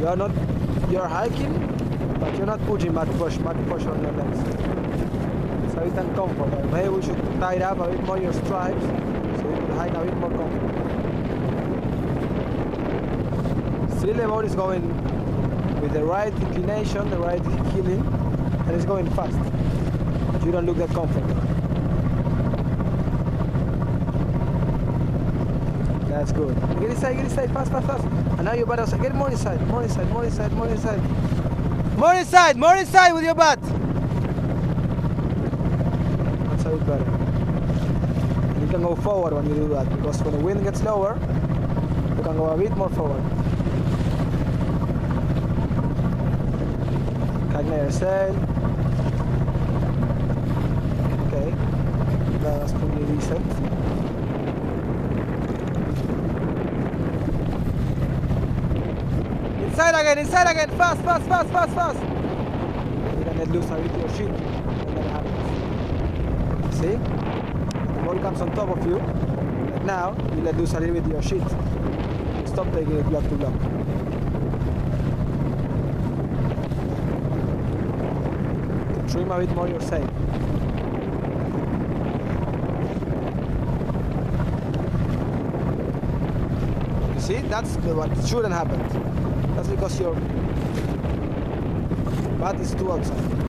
You're hiking, but you're not putting much push on your legs. So it's uncomfortable. Maybe we should tie up a bit more your stripes so you can hike a bit more comfortable. Still the boat is going with the right inclination, the right heeling, and it's going fast. You don't look that comfortable. That's good. Get inside, fast. And now your butt outside. Get more inside with your butt. That's a bit better. And you can go forward when you do that, because when the wind gets lower, you can go a bit more forward. Cagney sail. Okay, that's pretty decent. Inside again, fast. You can let loose a bit your shit when that happens. See? The ball comes on top of you. Like now, you let loose a little bit your shit. Stop taking it block to block. Trim a bit more your sail. You see? That's what shouldn't happen. That's because your butt is too outside.